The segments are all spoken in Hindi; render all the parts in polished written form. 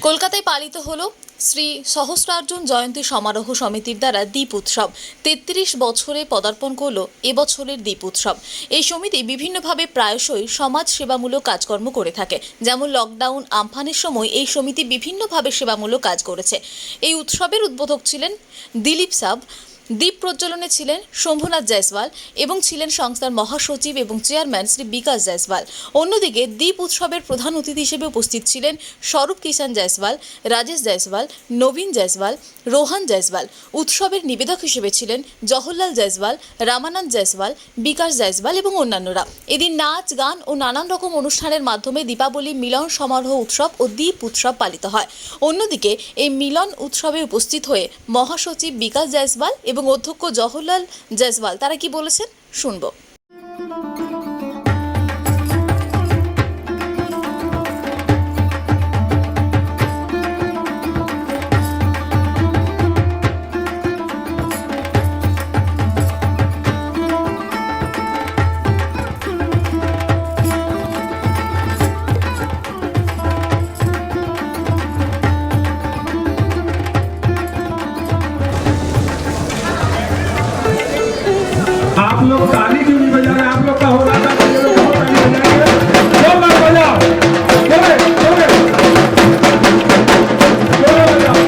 কলকাতায় পালিত হলো শ্রী সহস্রার্জুন জয়ন্তী সমারোহ সমিতির দ্বারা দ্বীপ উৎসব। ৩৩ বছরে পদার্পণ করল এবছরের দ্বীপ উৎসব। এই সমিতি বিভিন্নভাবে প্রায়শই সমাজ সেবামূলক কাজকর্ম করে থাকে। যেমন লকডাউন আমফানের সময় এই সমিতি বিভিন্নভাবে সেবামূলক কাজ করেছে। এই উৎসবের উদ্বোধক ছিলেন দিলীপ সাব। দ্বীপ প্রজ্বলনে ছিলেন শম্ভুনাথ জয়সওয়াল এবং ছিলেন সংস্থার মহাসচিব এবং চেয়ারম্যান শ্রী বিকাশ জয়সওয়াল। অন্যদিকে দ্বীপ উৎসবের প্রধান অতিথি হিসেবে উপস্থিত ছিলেন স্বরূপ কিষাণ জয়সওয়াল, রাজেশ জয়সওয়াল, নবীন জয়সওয়াল, রোহান জয়সওয়াল। উৎসবের নিবেদক হিসেবে ছিলেন জওহরলাল জয়সওয়াল, রামানন্দ জয়সওয়াল, বিকাশ জয়সওয়াল এবং অন্যান্যরা। এদিন নাচ, গান ও নানান রকম অনুষ্ঠানের মাধ্যমে দীপাবলি মিলন সমারোহ উৎসব ও দ্বীপ উৎসব পালিত হয়। অন্যদিকে এই মিলন উৎসবে উপস্থিত হয়ে মহাসচিব বিকাশ জয়সওয়াল এবং অধ্যক্ষ জওহরলাল জয়সওয়াল তারা কি বলেছেন শুনবো। आप लोग ताली क्यों नहीं बजा रहे? आप लोग का हो रहा था ताली बजाएंगे। जोर में बजाओ, जोरे जोरे जोरे बजाओ।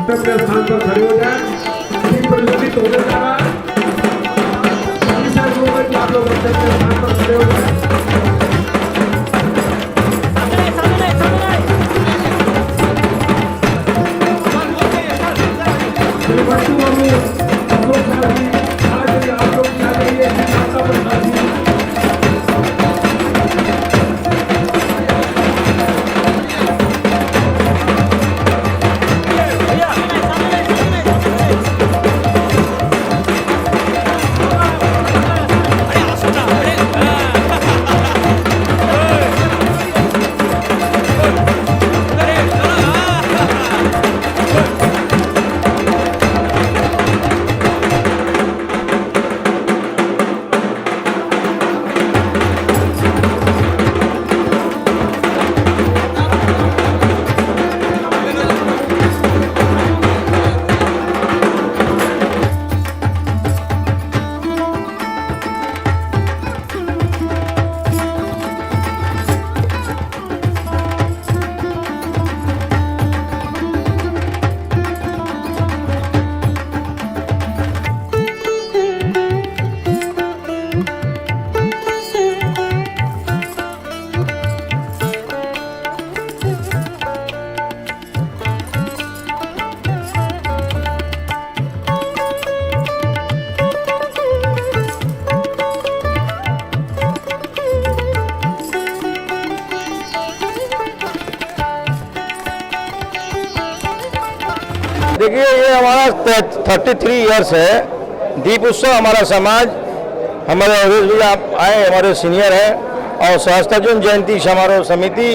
अपने स्थान पर खड़े हो जाए। आयोजित होने जा रहा है। इसे अनुरोध कि आप लोग अपने अपने स्थान पर खड़े हो जाएं। श्री बच्चू बाबू, अशोक सर जी, आज आप लोग क्या करिए माता प्रसाद जी। देखिए ये हमारा 33 इयर्स है दीप उत्सव। हमारा समाज, हमारे अवधेश भैया आए, हमारे सीनियर हैं, और सहस्त्रार्जुन जयंती समारोह समिति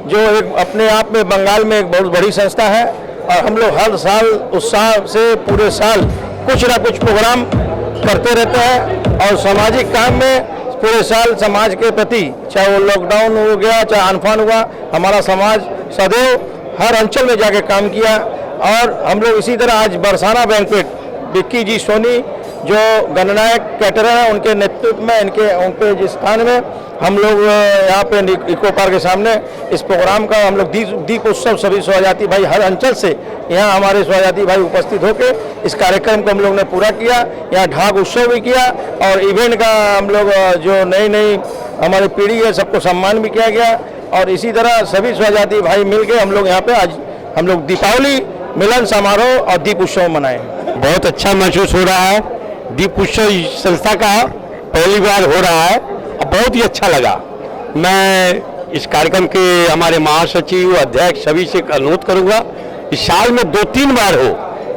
जो एक अपने आप में बंगाल में एक बहुत बड़ी संस्था है, और हम लोग हर साल उत्साह से पूरे साल कुछ ना कुछ प्रोग्राम करते रहते हैं, और सामाजिक काम में पूरे साल समाज के प्रति, चाहे वो लॉकडाउन हो गया चाहे अनफान हुआ, हमारा समाज सदैव हर अंचल में जाके काम किया। और हम लोग इसी तरह आज बरसाना बैंक्वेट विक्की जी सोनी जो गणनायक कैटरर हैं उनके नेतृत्व में उनके जिस स्थान में हम लोग यहाँ पे इको पार्क के सामने इस प्रोग्राम का हम लोग दीप उत्सव सभी स्वजाति भाई हर अंचल से यहाँ हमारे स्वजाति भाई उपस्थित होकर इस कार्यक्रम को हम लोग ने पूरा किया। यहाँ ढाक उत्सव भी किया और इवेंट का हम लोग जो नई हमारी पीढ़ी है सबको सम्मान भी किया गया। और इसी तरह सभी स्वजाति भाई मिलकर हम लोग यहाँ पे आज हम लोग दीपावली मिलन समारोह और दीप उत्सव मनाए। बहुत अच्छा महसूस हो रहा है। दीप उत्सव संस्था का पहली बार हो रहा है और बहुत ही अच्छा लगा। मैं इस कार्यक्रम के हमारे महासचिव अध्यक्ष सभी से अनुरोध करूंगा इस साल में 2-3 बार हो,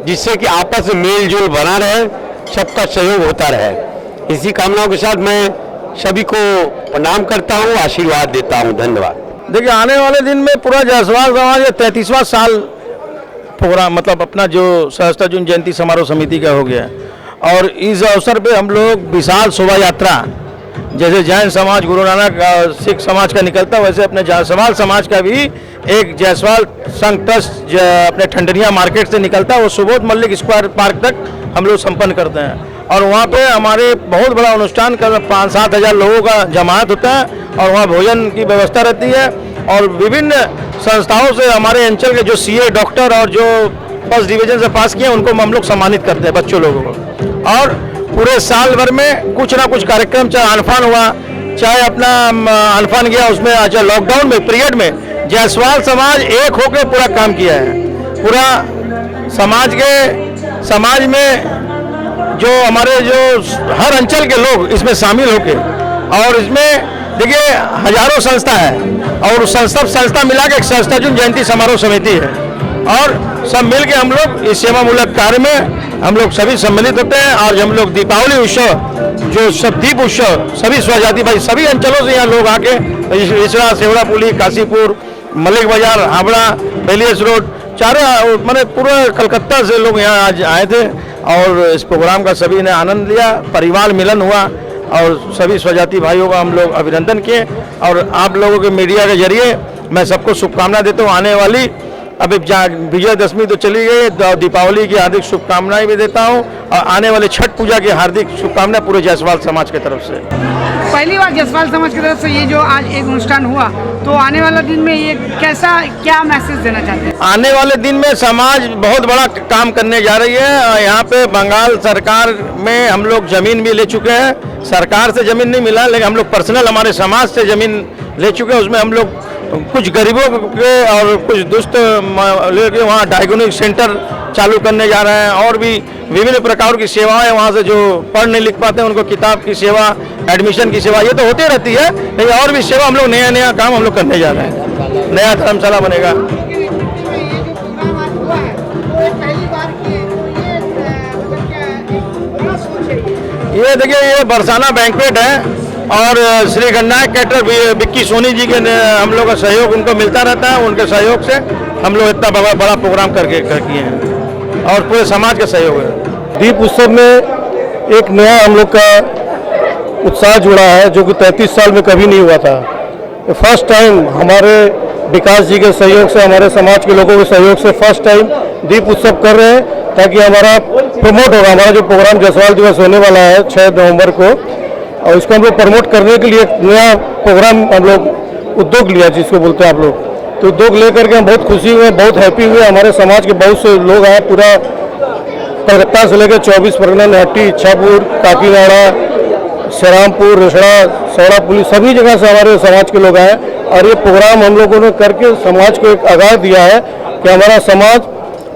जिससे कि आपस में मेल जोल बना रहे, सबका सहयोग होता रहे। इसी कामनाओं के साथ मैं सभी को प्रणाम करता हूँ, आशीर्वाद देता हूँ। धन्यवाद। देखिए आने वाले दिन में पूरा जायसवाल समाज 33वां साल प्रोग्राम मतलब अपना जो सहस्त्रार्जुन जयंती समारोह समिति का हो गया, और इस अवसर पे हम लोग विशाल शोभा यात्रा जैसे जैन समाज गुरु नानक सिख समाज का निकलता वैसे अपने जायसवाल समाज का भी एक जायसवाल संघ ट्रस्ट अपने ठंडरिया मार्केट से निकलता है, वो सुबोध मल्लिक स्क्वायर पार्क तक हम लोग संपन्न करते हैं। और वहाँ पे हमारे बहुत बड़ा अनुष्ठान कर 5-7 हज़ार लोगों का जमात होता है, और वहाँ भोजन की व्यवस्था रहती है। और विभिन्न संस्थाओं से हमारे अंचल के जो सीए डॉक्टर और जो फर्स्ट डिवीजन से पास किए उनको हम लोग सम्मानित करते हैं बच्चों लोगों को। और पूरे साल भर में कुछ ना कुछ कार्यक्रम, चाहे अनफान हुआ चाहे अपना अनफान गया, उसमें अच्छा लॉकडाउन में पीरियड में जायसवाल समाज एक होकर पूरा काम किया है। पूरा समाज में जो हमारे जो हर अंचल के लोग इसमें शामिल होके, और इसमें देखिए हजारों संस्था है और संस्था मिला के एक सहस्त्रार्जुन जयंती समारोह समिति है, और सब मिल के हम लोग इस सेवामूलक कार्य में हम लोग सभी सम्मिलित होते हैं। और हम लोग दीपावली उत्सव जो सब दीप उत्सव सभी स्वजाति भाई सभी अंचलों से यहाँ लोग आके रिसड़ा, सेवड़ापुली, काशीपुर, मलिक बाजार, हावड़ा, बेलियस रोड, चारों मैंने पूरा कलकत्ता से लोग यहाँ आज आए थे, और इस प्रोग्राम का सभी ने आनंद लिया, परिवार मिलन हुआ, और सभी स्वजाति भाइयों का हम लोग अभिनंदन किए। और आप लोगों के मीडिया के जरिए मैं सबको शुभकामना देता हूँ। आने वाली अभी विजयदशमी तो चली गई, दीपावली की हार्दिक शुभकामनाएं भी देता हूँ, और आने वाले छठ पूजा की हार्दिक शुभकामनाएं पूरे जायसवाल समाज की तरफ से। पहली बार जसपाल समाज की तरफ से ये जो आज एक अनुष्ठान हुआ, तो आने वाला दिन में ये कैसा, क्या मैसेज देना चाहते हैं? आने वाले दिन में समाज बहुत बड़ा काम करने जा रही है। और यहाँ पे बंगाल सरकार में हम लोग जमीन भी ले चुके हैं। सरकार से जमीन नहीं मिला, लेकिन हम लोग पर्सनल हमारे समाज से जमीन ले चुके हैं। उसमें हम लोग कुछ गरीबों के और कुछ दुष्ट लेके वहाँ डायग्नोस्टिक सेंटर चालू करने जा रहे हैं। और भी विभिन्न प्रकार की सेवाएं वहाँ से, जो पढ़ नहीं लिख पाते हैं उनको किताब की सेवा, एडमिशन की सेवा, ये तो होती रहती है, लेकिन और भी सेवा हम लोग नया काम हम लोग करने जा रहे हैं। नया धर्मशाला बनेगा। ये देखिए, ये बरसाना बैंक्वेट है और श्री गणनायक कैटर विक्की सोनी जी के हम लोग का सहयोग उनको मिलता रहता है। उनके सहयोग से हम लोग इतना बड़ा प्रोग्राम किए हैं और पूरे समाज का सहयोग है। दीप उत्सव में एक नया हम लोग का उत्साह जुड़ा है, जो कि 33 साल में कभी नहीं हुआ था। फर्स्ट टाइम हमारे विकास जी के सहयोग से, हमारे समाज के लोगों के सहयोग से फर्स्ट टाइम दीप उत्सव कर रहे हैं, ताकि हमारा प्रमोट होगा। हमारा जो प्रोग्राम जसवाल दिवस होने वाला है 6 नवंबर को, और इसको हम लोग प्रमोट करने के लिए एक नया प्रोग्राम हम लोग उद्योग लिया, जिसको बोलते हैं आप लोग। तो उद्योग लेकर के हम बहुत खुशी हुए, बहुत हैप्पी हुए। हमारे समाज के बहुत से लोग आए, पूरा कलकत्ता से लेकर 24 परगना, नहट्टी, इच्छापुर, काकीनाडा, श्रीरामपुर, रिसड़ा, सौड़ा पुलिस, सभी जगह से हमारे समाज के लोग आए। और ये प्रोग्राम हम लोगों ने करके समाज को एक आगाह दिया है कि हमारा समाज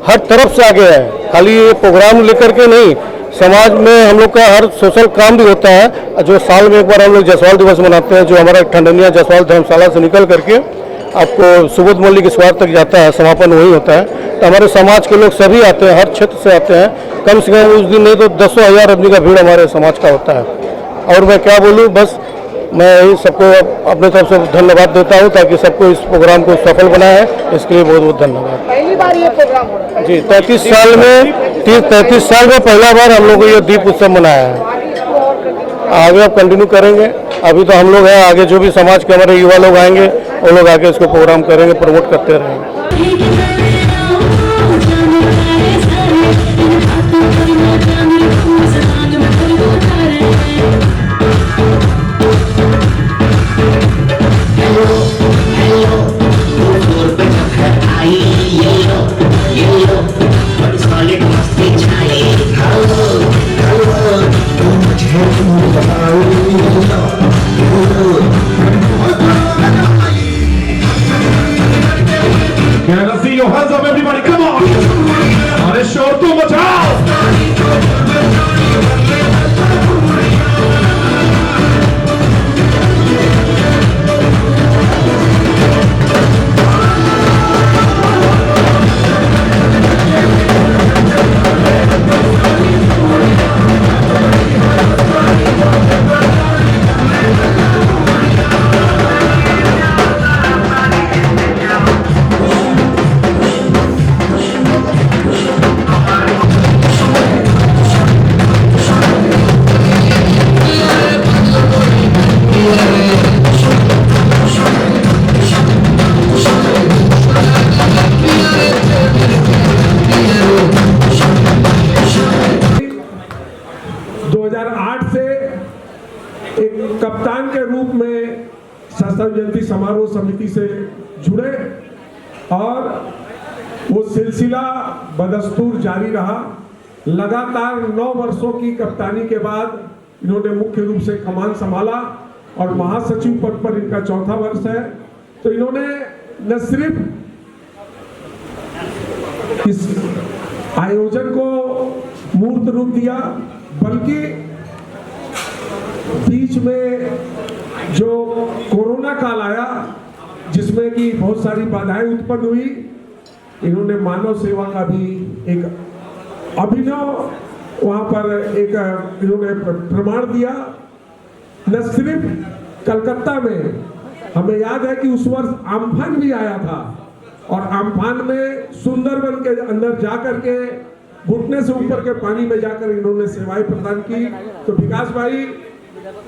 हर तरफ से आगे है। खाली ये प्रोग्राम लेकर के नहीं, समाज में हम लोग का हर सोशल काम भी होता है। जो साल में एक बार हम लोग जसवाल दिवस मनाते हैं, जो हमारा ठंडनिया जसवाल धर्मशाला से निकल करके आपको सुबोध मल्लिक स्क्वायर तक जाता है, समापन वही होता है। तो हमारे समाज के लोग सभी आते हैं, हर क्षेत्र से आते हैं। कम से कम उस दिन नहीं तो 10,000 आदमी का भीड़ हमारे समाज का होता है। और मैं क्या बोलूँ, बस मैं यही सबको अपने तरफ से धन्यवाद देता हूँ, ताकि सबको इस प्रोग्राम को सफल बनाया है। इसके लिए बहुत बहुत धन्यवाद। पहली बार ये प्रोग्राम हो रहा है जी, 33 साल में पहला बार हम लोग ये दीप उत्सव मनाया है। आगे अब कंटिन्यू करेंगे। अभी तो हम लोग हैं, आगे जो भी समाज के हमारे युवा लोग आएंगे, वो लोग आगे इसको प्रोग्राम करेंगे, प्रमोट करते रहेंगे। Can I see your hands up, everybody? Come on! अरे शोर तो मचाओ! कप्तान के रूप में शास्त्र जयंती समारोह समिति से जुड़े और वो सिलसिला बदस्तूर जारी रहा। लगातार 9 वर्षों की कप्तानी के बाद इन्होंने मुख्य रूप से कमान संभाला और महासचिव पद पर इनका 4था वर्ष है। तो इन्होंने न सिर्फ इस आयोजन को मूर्त रूप दिया, बल्कि बीच में जो कोरोना काल आया, जिसमें कि बहुत सारी बाधाएं उत्पन्न हुई, इन्होंने मानव सेवा का भी एक अभिनव वहां पर एक इन्होंने प्रमाण दिया। न सिर्फ कलकत्ता में, हमें याद है कि उस वर्ष अम्फान भी आया था और अम्फान में सुंदरबन के अंदर जाकर के घुटने से ऊपर के पानी में जाकर इन्होंने सेवाएं प्रदान की। तो विकास भाई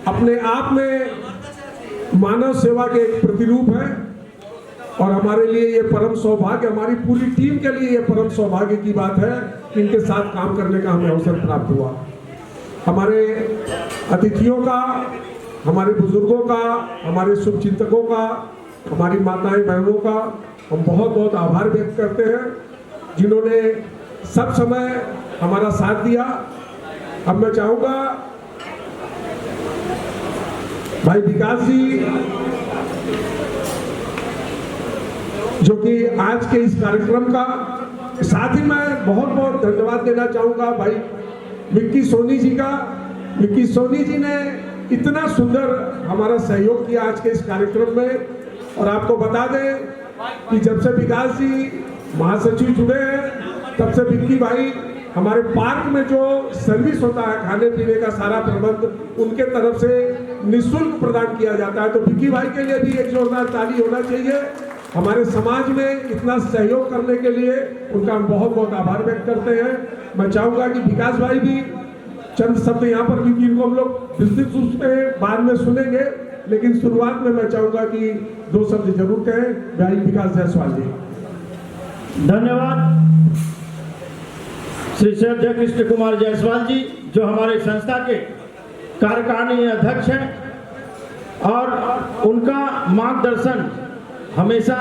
अपने आप में मानव सेवा के एक प्रतिरूप है और हमारे लिए ये परम सौभाग्य, हमारी पूरी टीम के लिए ये परम सौभाग्य की बात है कि इनके साथ काम करने का हमें अवसर प्राप्त हुआ। हमारे अतिथियों का हमारे बुजुर्गों का, हमारे शुभचिंतकों का, हमारी माताएं बहनों का हम बहुत बहुत आभार व्यक्त करते हैं, जिन्होंने सब समय हमारा साथ दिया। अब मैं चाहूँगा भाई विकास जी, जो कि आज के इस कार्यक्रम का, साथ ही मैं बहुत बहुत धन्यवाद देना चाहूँगा भाई विक्की सोनी जी का। विक्की सोनी जी ने इतना सुंदर हमारा सहयोग किया आज के इस कार्यक्रम में। और आपको बता दें कि जब से विकास जी महासचिव जुड़े हैं, तब से विक्की भाई हमारे पार्क में जो सर्विस होता है, खाने पीने का सारा प्रबंध उनके तरफ से निःशुल्क प्रदान किया जाता है। तो विक्की भाई के लिए भी एक जोरदार ताली होना चाहिए। हमारे समाज में इतना सहयोग करने के लिए उनका हम बहुत बहुत आभार व्यक्त करते हैं। मैं चाहूँगा कि विकास भाई भी चंद शब्द यहाँ पर भी, इनको हम लोग विस्तृत रूप से बाद में सुनेंगे, लेकिन शुरुआत में मैं चाहूँगा कि 2 शब्द जरूर कहें भाई विकास जायसवाल जी। धन्यवाद श्री श्रद्धेय कृष्ण कुमार जायसवाल जी, जो हमारे संस्था के कार्यकारिणी अध्यक्ष हैं, और उनका मार्गदर्शन हमेशा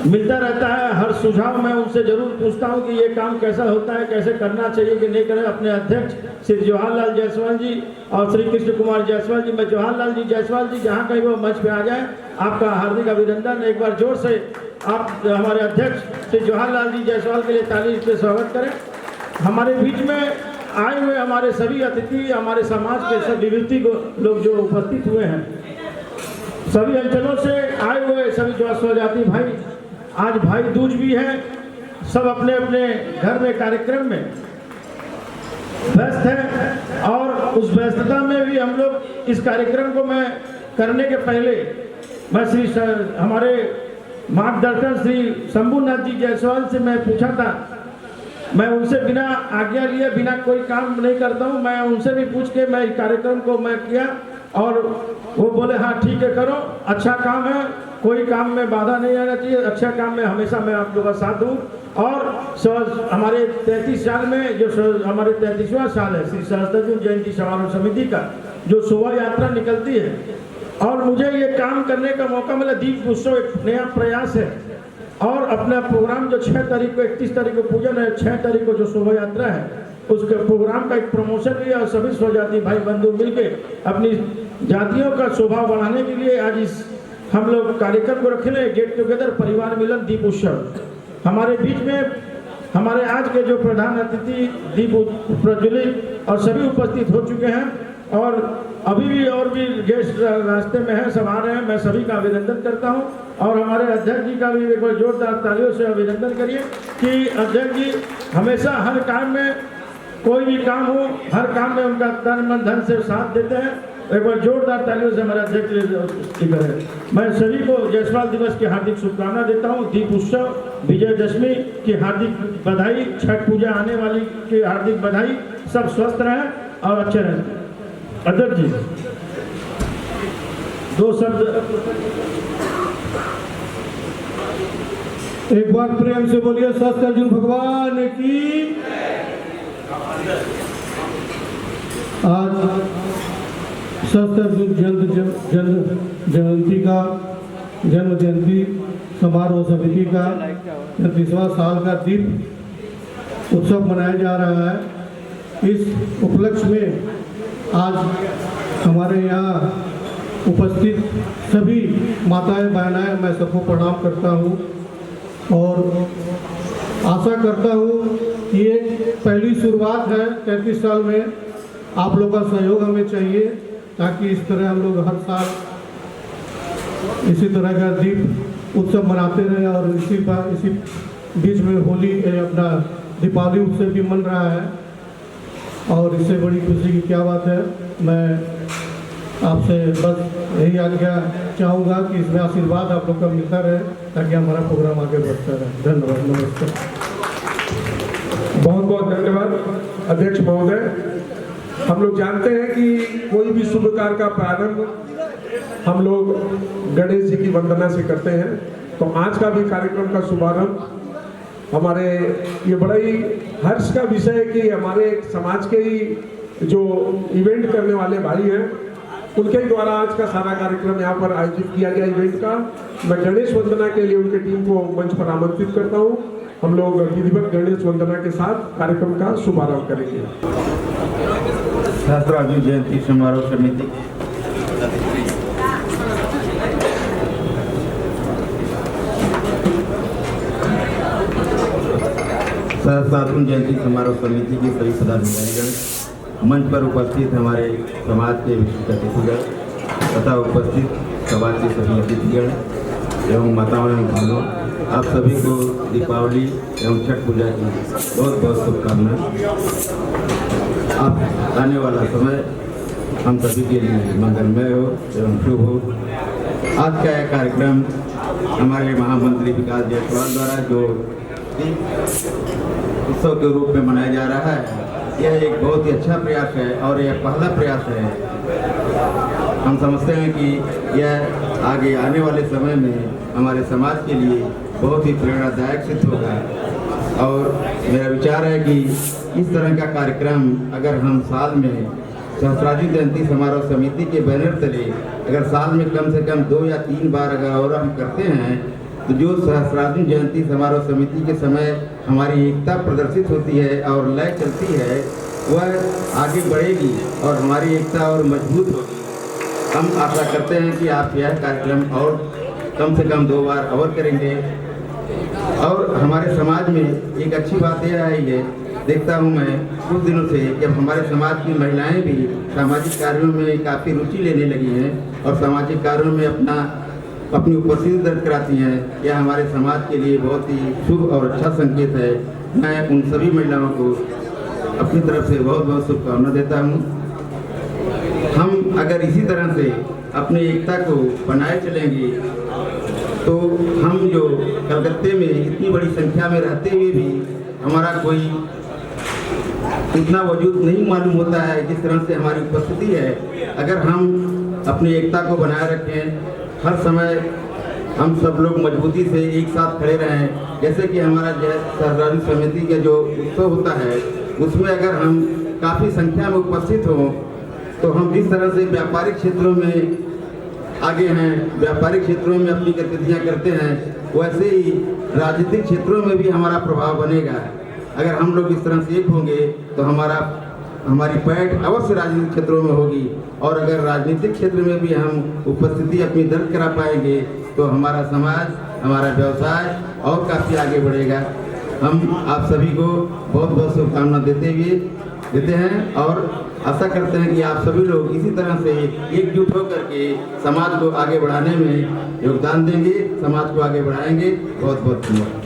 मिलता रहता है। हर सुझाव मैं उनसे जरूर पूछता हूं कि ये काम कैसा होता है, कैसे करना चाहिए कि नहीं करें। अपने अध्यक्ष श्री जवाहरलाल जायसवाल जी और श्री कृष्ण कुमार जायसवाल जी, मैं जवाहरलाल जी जायसवाल जी जहां कहीं वो मंच पे आ जाए, आपका हार्दिक अभिनंदन। एक बार जोर से आप हमारे अध्यक्ष श्री जवाहरलाल जी जायसवाल के लिए ताली से स्वागत करें। हमारे बीच में आए हुए हमारे सभी अतिथि, हमारे समाज के सभी व्यक्ति लोग जो उपस्थित हुए हैं, सभी अंचलों से आए हुए सभी जो स्वजाति भाई, आज भाई दूज भी है, सब अपने अपने घर में कार्यक्रम में व्यस्त हैं। और उस व्यस्तता में भी हम लोग इस कार्यक्रम को मैं करने के पहले मैं हमारे मार्गदर्शक श्री शंभुनाथ जी जायसवाल से मैं पूछा था, मैं उनसे बिना आज्ञा लिए बिना कोई काम नहीं करता हूं। मैं उनसे भी पूछ के मैं इस कार्यक्रम को मैं किया, और वो बोले हाँ ठीक है करो, अच्छा काम है, कोई काम में बाधा नहीं आना चाहिए, अच्छा काम में हमेशा मैं आप लोगों का साथ दूँ। और हमारे 33 साल में जो हमारे 33वां साल है श्री सहस्त्रार्जुन जयंती समारोह समिति का, जो शोभा यात्रा निकलती है, और मुझे ये काम करने का मौका मिला। दीप उत्सव एक नया प्रयास है, और अपना प्रोग्राम जो 6 तारीख को, 31 तारीख को पूजन है, 6 तारीख को जो शोभा यात्रा है, उसके प्रोग्राम का एक प्रमोशन लिया, और सभी स्वजाति भाई बंधु मिलके अपनी जातियों का शोभा बढ़ाने के लिए आज इस हम लोग कार्यक्रम को रखे हैं, गेट टुगेदर परिवार मिलन दीप उत्सव। हमारे बीच में हमारे आज के जो प्रधान अतिथि दीप प्रज्वलित और सभी उपस्थित हो चुके हैं, और अभी भी और भी गेस्ट रास्ते में हैं, सब आ रहे हैं। मैं सभी का अभिनंदन करता हूं, और हमारे अध्यक्ष जी का भी एक बार जोरदार तालियों से अभिनंदन करिए कि अध्यक्ष जी हमेशा हर काम में, कोई भी काम हो, हर काम में उनका तन मन धन से साथ देते हैं। एक बार जोरदार तालियों से हमारे अध्यक्ष करें। मैं सभी को जायसवाल दिवस की हार्दिक शुभकामना देता हूँ। दीप उत्सव, विजयदशमी की हार्दिक बधाई, छठ पूजा आने वाली की हार्दिक बधाई। सब स्वस्थ रहें और अच्छे रहें। अध्यक्ष जी 2 शब्द। एक बार प्रेम से बोलिए सहस्त्रार्जुन भगवान की। आज सहस्त्रार्जुन जयंती का जन्म जयंती समारोह समिति का 33वां साल का दीप उत्सव मनाया जा रहा है। इस उपलक्ष्य में आज हमारे यहाँ उपस्थित सभी माताएं बहनाएं, मैं सबको प्रणाम करता हूँ, और आशा करता हूँ कि ये पहली शुरुआत है। 33 साल में आप लोगों का सहयोग हमें चाहिए, ताकि इस तरह हम लोग हर साल इसी तरह का दीप उत्सव मनाते रहें। और इसी बीच में होली अपना दीपावली उत्सव भी मन रहा है, और इससे बड़ी खुशी की क्या बात है। मैं आपसे बस यही आज्ञा चाहूँगा कि इसमें आशीर्वाद आप लोग का मिलता रहे, ताकि हमारा प्रोग्राम आगे बढ़ता रहे। धन्यवाद, नमस्कार। बहुत बहुत धन्यवाद अध्यक्ष महोदय। हम लोग जानते हैं कि कोई भी शुभ कार्य का प्रारंभ हम लोग गणेश जी की वंदना से करते हैं। तो आज का भी कार्यक्रम का शुभारंभ हमारे, ये बड़ा ही हर्ष का विषय है कि हमारे समाज के ही जो इवेंट करने वाले भाई हैं, उनके ही द्वारा आज का सारा कार्यक्रम यहाँ पर आयोजित किया गया इवेंट का। मैं गणेश वंदना के लिए उनकी टीम को मंच पर आमंत्रित करता हूँ। हम लोग विधिवत गणेश वंदना के साथ कार्यक्रम का शुभारंभ करेंगे। सहस्त्रार्जुन जयंती समारोह समिति सहस्त्रार्जुन जयंती समारोह समिति के सभी पदाधिकारीगण, मंच पर उपस्थित हमारे समाज के विशिष्ट अतिथिगण तथा उपस्थित समाज के सभी अतिथिगण एवं माताओं एवं बहनों, आप सभी को दीपावली एवं छठ पूजा की बहुत बहुत शुभकामनाएं। अब आने वाला समय हम सभी के लिए मंगलमय हो एवं शुभ हो। आज का यह कार्यक्रम हमारे महामंत्री विकास जायसवाल द्वारा जो उत्सव के रूप में मनाया जा रहा है, यह एक बहुत ही अच्छा प्रयास है और यह पहला प्रयास है। हम समझते हैं कि यह आगे आने वाले समय में हमारे समाज के लिए बहुत ही प्रेरणादायक सिद्ध होगा। और मेरा विचार है कि इस तरह का कार्यक्रम अगर हम साल में सहस्त्रार्जुन जयंती समारोह समिति के बैनर तले अगर साल में कम से कम 2 या 3 बार अगर और हम करते हैं, तो जो सहस्त्रार्जुन जयंती समारोह समिति के समय हमारी एकता प्रदर्शित होती है और लय चलती है, वह आगे बढ़ेगी और हमारी एकता और मजबूत होगी। हम आशा करते हैं कि आप यह कार्यक्रम और कम से कम 2 बार और करेंगे। और हमारे समाज में एक अच्छी बात यह आई है, देखता हूँ मैं कुछ दिनों से जब हमारे समाज की महिलाएं भी सामाजिक कार्यों में काफ़ी रुचि लेने लगी हैं और सामाजिक कार्यों में अपनी उपस्थिति दर्ज कराती हैं, यह हमारे समाज के लिए बहुत ही शुभ और अच्छा संकेत है। मैं उन सभी महिलाओं को अपनी तरफ से बहुत बहुत शुभकामना देता हूँ। हम अगर इसी तरह से अपनी एकता को बनाए चलेंगे तो हम जो कलकत्ते में इतनी बड़ी संख्या में रहते हुए भी हमारा कोई इतना वजूद नहीं मालूम होता है जिस तरह से हमारी उपस्थिति है। अगर हम अपनी एकता को बनाए रखें, हर समय हम सब लोग मजबूती से एक साथ खड़े रहें, जैसे कि हमारा सहस्त्रार्जुन समिति का जो उत्सव होता है उसमें अगर हम काफ़ी संख्या में उपस्थित हों, तो हम जिस तरह से व्यापारिक क्षेत्रों में आगे हैं, व्यापारिक क्षेत्रों में अपनी गतिविधियाँ करते हैं, वैसे ही राजनीतिक क्षेत्रों में भी हमारा प्रभाव बनेगा। अगर हम लोग इस तरह से एक होंगे तो हमारी पैठ अवश्य राजनीतिक क्षेत्रों में होगी। और अगर राजनीतिक क्षेत्र में भी हम उपस्थिति अपनी दर्ज करा पाएंगे तो हमारा समाज, हमारा व्यवसाय और काफ़ी आगे बढ़ेगा। हम आप सभी को बहुत बहुत शुभकामना देते हैं और आशा करते हैं कि आप सभी लोग इसी तरह से एकजुट होकर के समाज को आगे बढ़ाने में योगदान देंगे, समाज को आगे बढ़ाएंगे। बहुत बहुत धन्यवाद।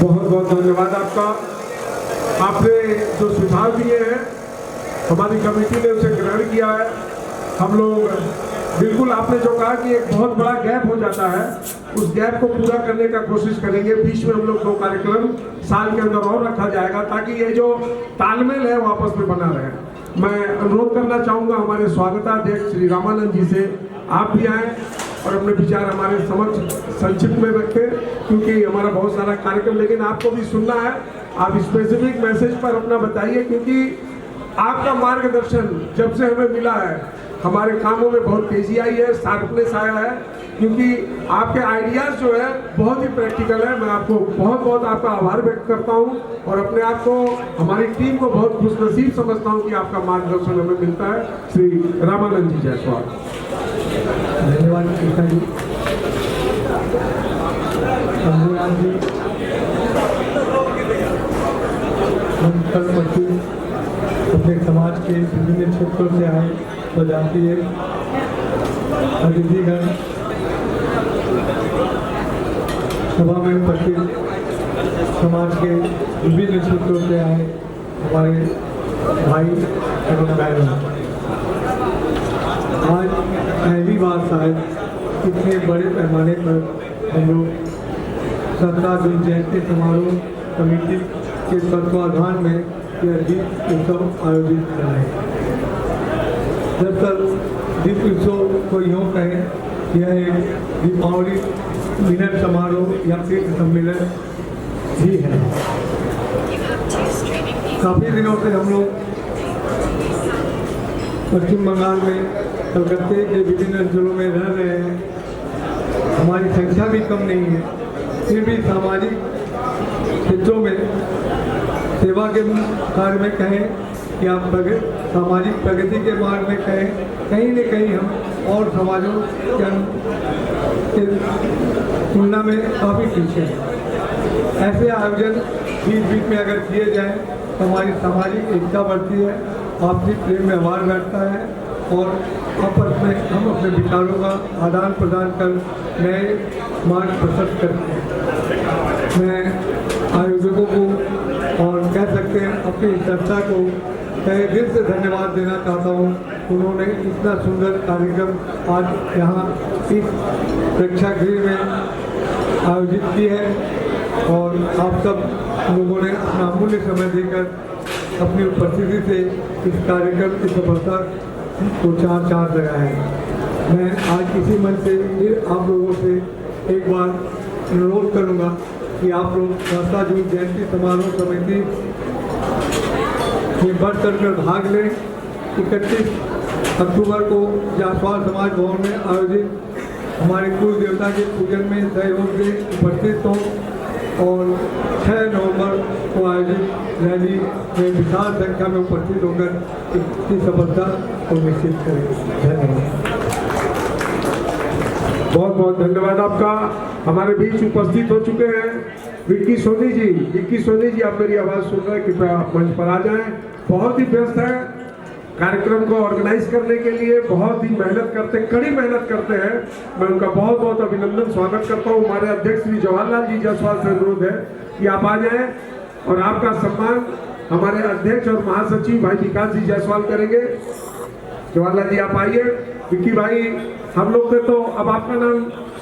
बहुत बहुत धन्यवाद आपका। आपने जो सुझाव दिए हैं हमारी कमेटी ने उसे ग्रहण किया है। हम लोग बिल्कुल आपने जो कहा कि एक बहुत बड़ा गैप हो जाता है, उस गैप को पूरा करने का कोशिश करेंगे। बीच में हम लोग 2 कार्यक्रम साल के अंदर और रखा जाएगा ताकि ये जो तालमेल है वो आपस में बना रहे। मैं अनुरोध करना चाहूँगा हमारे स्वागताध्यक्ष श्री रामानंद जी से, आप भी आए और अपने विचार हमारे समक्ष संक्षिप्त में रखें, क्योंकि हमारा बहुत सारा कार्यक्रम लेकिन आपको भी सुनना है। आप स्पेसिफिक मैसेज पर अपना बताइए, क्योंकि आपका मार्गदर्शन जब से हमें मिला है हमारे कामों में बहुत तेजी आई है, शार्पनेस आया है, क्योंकि आपके आइडियाज़ जो है बहुत ही प्रैक्टिकल है। मैं आपको बहुत बहुत आपका आभार व्यक्त करता हूँ और अपने आप को, हमारी टीम को बहुत खुशनसीब समझता हूँ कि आपका मार्गदर्शन हमें मिलता है। श्री रामानंद जी जायसवाल। धन्यवाद कृष्णा जी, अंजुरान जी, हम कल अपने समाज के विभिन्न क्षेत्रों से आए तो जाती है अतिथिगण, सभा में उपस्थित समाज के विभिन्न क्षेत्रों से आए हमारे भाई एवं बहनों, आज पहली बार शायद इतने बड़े पैमाने पर हम लोग सहस्त्रार्जुन जयंती समारोह समिति के तत्वाधान में यह दीप उत्सव आयोजित कर रहे हैं। दरअसल दीप उत्सव को यूँ कहें, यह एक दीपावली मिलन समारोह या तीर्थ सम्मेलन भी है। काफ़ी दिनों से हम लोग पश्चिम बंगाल में कलकत्ते के विभिन्न अंचलों में रह रहे हैं। हमारी संख्या भी कम नहीं है, फिर भी सामाजिक क्षेत्रों में सेवा के कार्य में कहें या सामाजिक प्रगति के मार्ग में कहें, कहीं न कहीं हम और समाजों के तुलना में काफ़ी पीछे हैं। ऐसे आयोजन बीच बीच में अगर किए जाएं तो हमारी सामाजिक एकता बढ़ती है, आपसी प्रेम व्यवहार बढ़ता है और आपस में हम अपने विचारों का आदान प्रदान कर नए मार्ग प्रशस्त करते हैं। मैं आयोजकों को और कह सकते हैं अपनी संस्था को तहे दिल से धन्यवाद देना चाहता हूँ। उन्होंने इतना सुंदर कार्यक्रम आज यहाँ इस प्रेक्षागृह में आयोजित की है और आप सब लोगों ने अपना अमूल्य समय देकर अपनी उपस्थिति से इस कार्यक्रम की सफलता को चार लगाया है। मैं आज इसी मन से फिर आप लोगों से एक बार अनुरोध करूँगा कि आप लोग सहस्ता जून जयंती समारोह समिति में बढ़ चढ़कर भाग लें। 31 अक्टूबर को जायसवाल समाज भवन में आयोजित हमारे कुल देवता के पूजन में सहयोग से उपस्थित हों और 6 नवंबर को आयोजित रैली में विशाल संख्या में उपस्थित होकर इसकी सफलता को निश्चित करें। धन्यवाद। बहुत बहुत धन्यवाद आपका। हमारे बीच उपस्थित हो चुके हैं विक्की सोनी जी। विक्की सोनी जी, आप मेरी आवाज़ सुन रहे हैं, कृपया मंच पर आ जाएं। बहुत ही व्यस्त है, कार्यक्रम को ऑर्गेनाइज करने के लिए बहुत ही मेहनत करते हैं, कड़ी मेहनत करते हैं। मैं उनका बहुत बहुत अभिनंदन स्वागत करता हूँ। हमारे अध्यक्ष श्री जवाहरलाल जी जायसवाल से अनुरोध है कि आप आ जाएं और आपका सम्मान हमारे अध्यक्ष और महासचिव भाई विकास जी जायसवाल करेंगे। जवाहरलाल जी आप आइए। विक्की भाई, हम लोग थे तो अब आपका नाम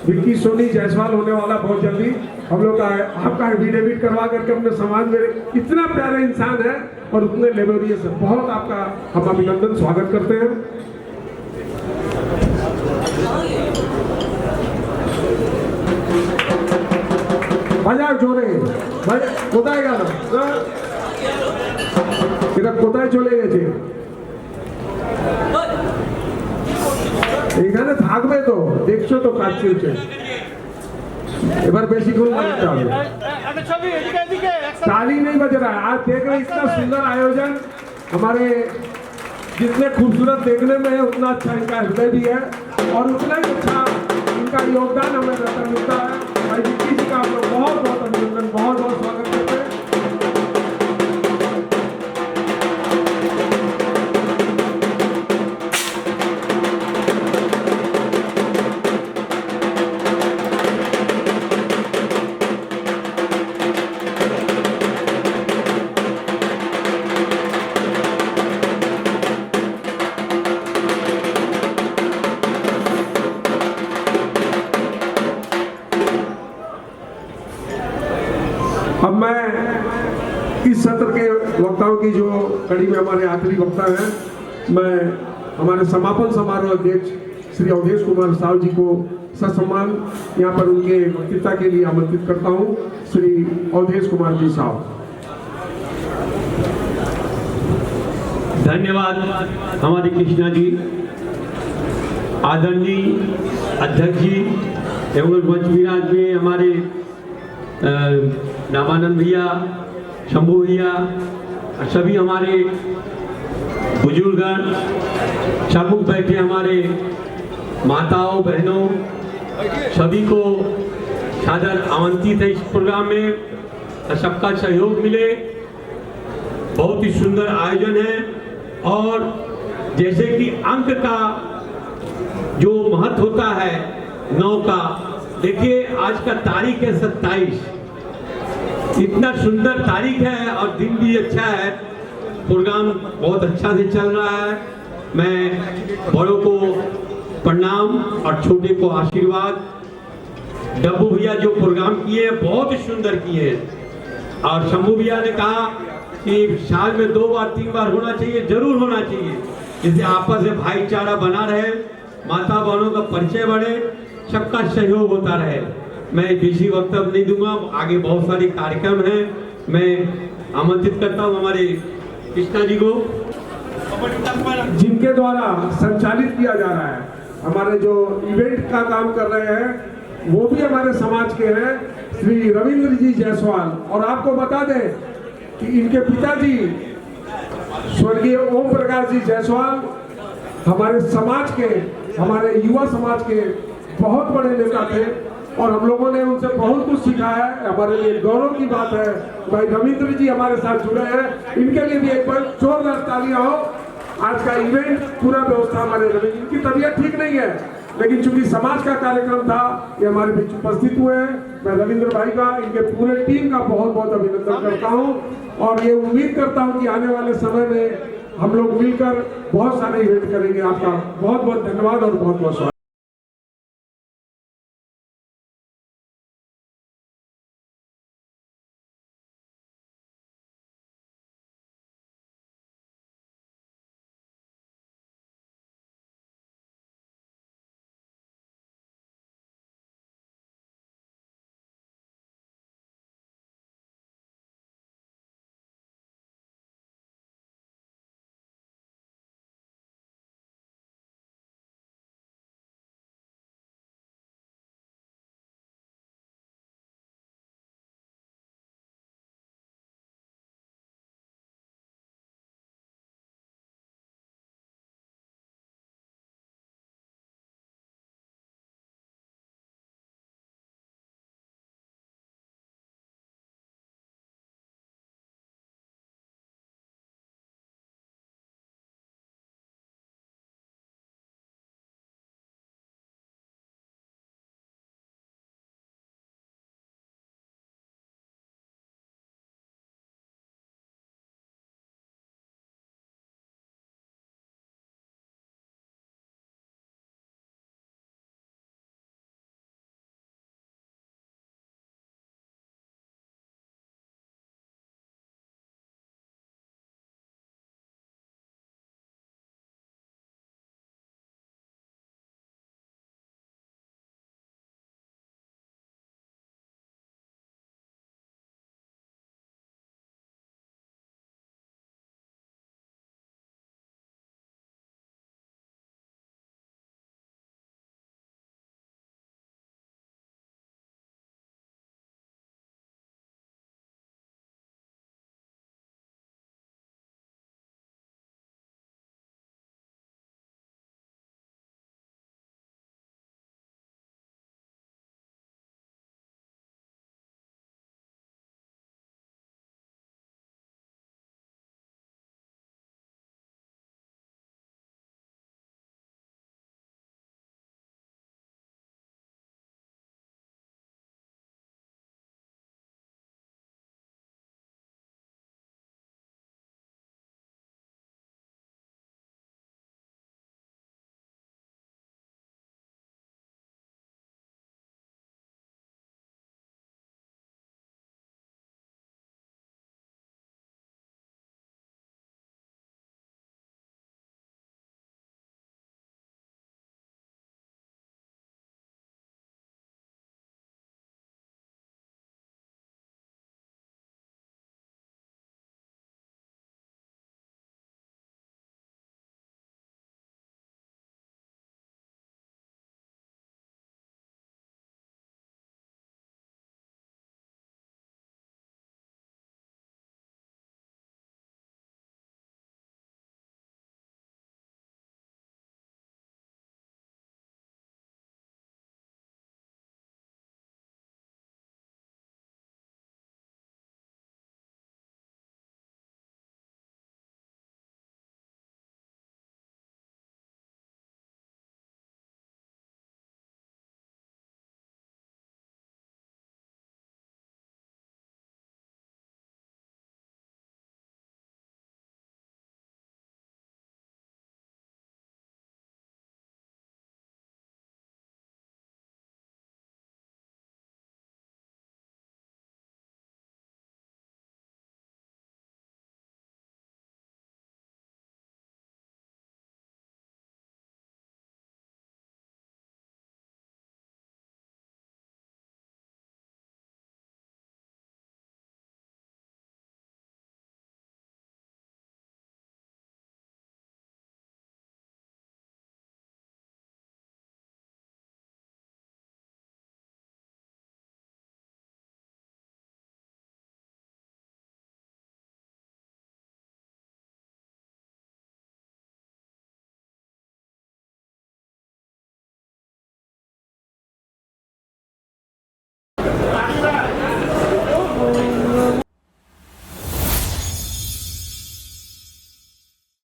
विक्की सोनी जायसवाल होने वाला बहुत जल्दी। हम लोग आपका एफिडेविट करवा करके अपने समाज में इतना प्यारे इंसान है और उतने लेबोरियस है। बहुत आपका हम अभिनंदन स्वागत करते हैं। বাজার জোরে কোথায় গেল? এটা কোথায় চলে গেছে? এখানে থাকবে তো, দেখছো তো কাজ চলছে। এবার বেশিক্ষণ বাজাতে হবে। ताली नहीं बज रहा है। आज देख रहे इतना सुंदर आयोजन, हमारे जितने खूबसूरत देखने में है उतना अच्छा इनका हृदय भी है और उतना ही अच्छा इनका योगदान हमें रहता मिलता है। भाई विक्की जी का आप लोग बहुत बहुत अभिनंदन, बहुत बहुत स्वागत करते हैं। अब मैं इस सत्र के वक्ताओं की जो कड़ी में हमारे आखिरी वक्ता हैं, मैं हमारे समापन समारोह अध्यक्ष श्री अवधेश कुमार साहु जी को ससम्मान यहाँ पर उनके वक्तृता के लिए आमंत्रित करता हूँ। श्री अवधेश कुमार जी साहब। धन्यवाद हमारे कृष्णा जी, आदरणीय अध्यक्ष जी एवं मंच विराज में हमारे रामानंद भैया, शंभू भैया, सभी हमारे बुजुर्गगण, सम्मुख बैठे हमारे माताओं बहनों, सभी को सादर आमंत्रित है इस प्रोग्राम में। सबका सहयोग मिले। बहुत ही सुंदर आयोजन है और जैसे कि अंक का जो महत्व होता है 9 का, देखिए आज का तारीख है 27। इतना सुंदर तारीख है और दिन भी अच्छा है। प्रोग्राम बहुत अच्छा से चल रहा है। मैं बड़ों को प्रणाम और छोटे को आशीर्वाद। डब्बू भैया जो प्रोग्राम किए हैं बहुत ही सुंदर किए हैं और शंभू भैया ने कहा कि साल में 2 बार 3 बार होना चाहिए, जरूर होना चाहिए, जिससे आपस में भाईचारा बना रहे, माता बहनों का परिचय बढ़े, सबका सहयोग होता रहे। मैं बेसी वक्तव्य नहीं दूंगा, आगे बहुत सारे कार्यक्रम हैं। मैं आमंत्रित करता हूं हमारे कृष्णा जी को। जिनके द्वारा संचालित किया जा रहा है। हमारे जो इवेंट का काम कर रहे हैं वो भी हमारे समाज के हैं, श्री रविंद्र जी जायसवाल। और आपको बता दें कि इनके पिताजी स्वर्गीय ओम प्रकाश जी जायसवाल हमारे समाज के, हमारे युवा समाज के बहुत बड़े नेता थे और हम लोगों ने उनसे बहुत कुछ सीखा है। हमारे लिए गौरव की बात है भाई रविंद्र जी हमारे साथ जुड़े हैं, इनके लिए भी एक बार जोरदार तालियां हो। आज का इवेंट पूरा व्यवस्था हमारे रविंद्र, इनकी तबीयत ठीक नहीं है लेकिन चूंकि समाज का कार्यक्रम था ये हमारे बीच उपस्थित हुए हैं। मैं रविंद्र भाई का, इनके पूरे टीम का बहुत बहुत अभिनंदन करता हूं और ये उम्मीद करता हूं कि आने वाले समय में हम लोग मिलकर बहुत सारे इवेंट करेंगे। आपका बहुत बहुत धन्यवाद और बहुत बहुत स्वागत।